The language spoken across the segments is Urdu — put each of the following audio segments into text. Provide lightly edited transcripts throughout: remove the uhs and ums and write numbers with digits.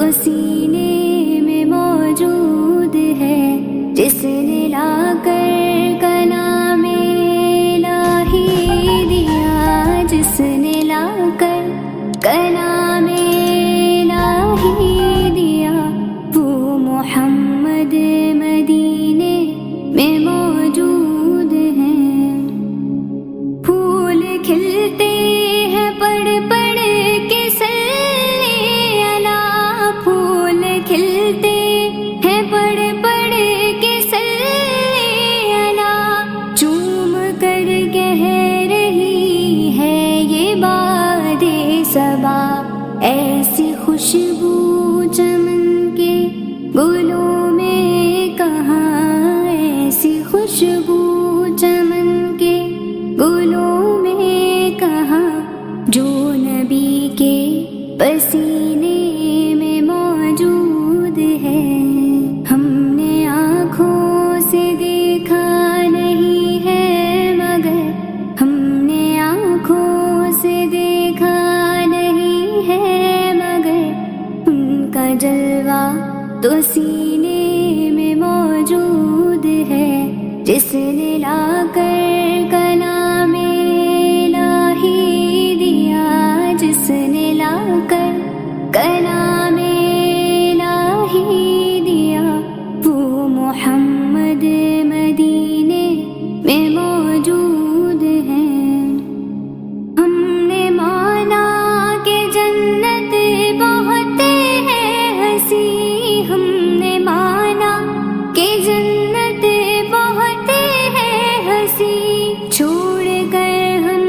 تو سینے میں موجود ہے، جس نے لا کر کلام الہی دیا، جس نے لا کر کلام الہی دیا، وہ محمد مدینے میں موجود ہیں۔ پھول کھلتے ہیں پڑھ پڑھ کے صلی اللہ، پھول کھلتے ہیں پڑھ پڑھ کے صلی اللہ، چوم کر کہہ رہی ہے یہ باد صبا، ایسی خوشبو چمن کے گلوں میں کہاں، ایسی خوشبو چمن کے گلوں میں کہاں، جو نبی کے پسینے میں موجود ہے۔ ہم نے آنکھوں سے دیکھا نہیں ہے مگر، ہم نے آنکھوں سے دیکھا نہیں ہے مگر، ان کا جلوہ تو سینے میں موجود ہے، جس نے لا کر کلام الہی دیا، جس نے لا کر کلام الہی دیا، وہ محمد مدینے میں موجود ہیں۔ ہم نے مانا کہ جنت بہت ہے ہنسی، ہم نے مانا کہ جنت بہت ہے ہنسی، چھوڑ کر ہم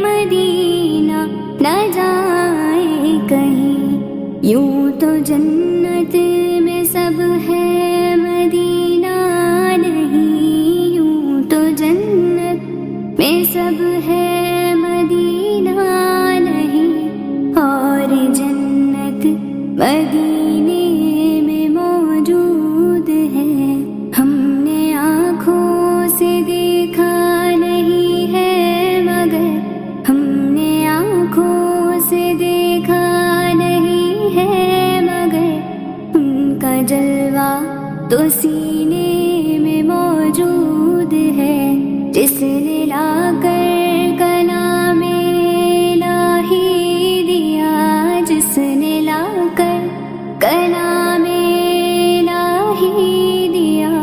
مدینہ نہ جائیں کہیں، یوں تو جنت میں سب ہے مدینہ نہیں، یوں تو جنت میں سب ہے مدینہ نہیں، اور جنت مدینے میں موجود ہے۔ ہم نے آنکھوں سے دیکھا نہیں ہے مگر، ہم نے آنکھوں سے دیکھا نہیں ہے مگر، ان کا جلوہ تو سینے میں موجود ہے، جس نے لا کر کلام الہی دیا، جس نے لا کر کلام الہی دیا،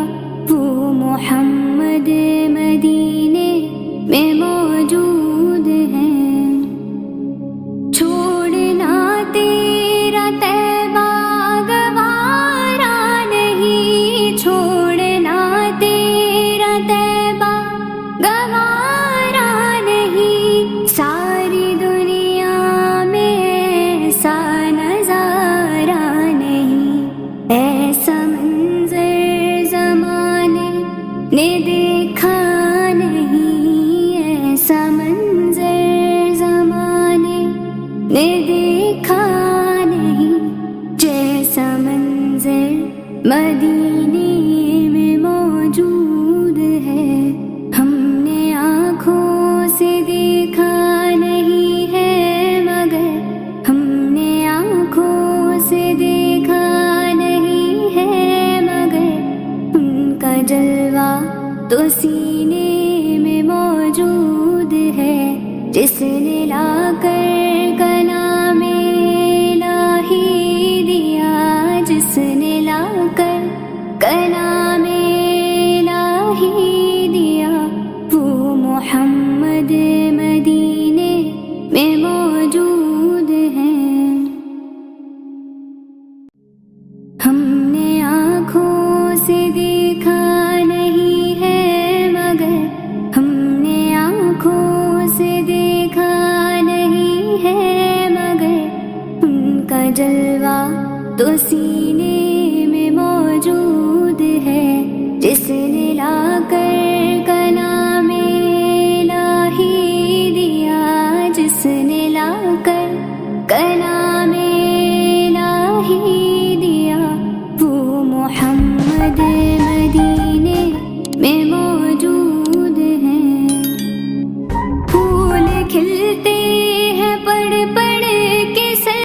وہ محمد مدینے میں موجود ہیں۔ چھوڑنا تیرا طیبہ گوارا نہیں، چھوڑنا تیرا طیبہ گوارا نہیں، ساری دنیا میں ایسا نظارہ نہیں، ایسا منظر زمانے نے دیکھا نہیں، ایسا منظر زمانے نے دیکھا نہیں، جیسا منظر مدینے میں موجود ہے۔ ہم نے آنکھوں سے دیکھا نہیں ہے مگر، ہم نے آنکھوں سے دیکھا نہیں ہے مگر، ان کا جلوہ تو سینے میں موجود ہے، جس نے لا کر کلام الہی دیا، جس نے لا کر کلام الہی دیا، وہ محمد مدینے میں موجود ہیں۔ ہم نے آنکھوں سے دیکھا نہیں ہے مگر، ہم نے آنکھوں سے دیکھا نہیں ہے مگر، ان کا جلوہ تو سینے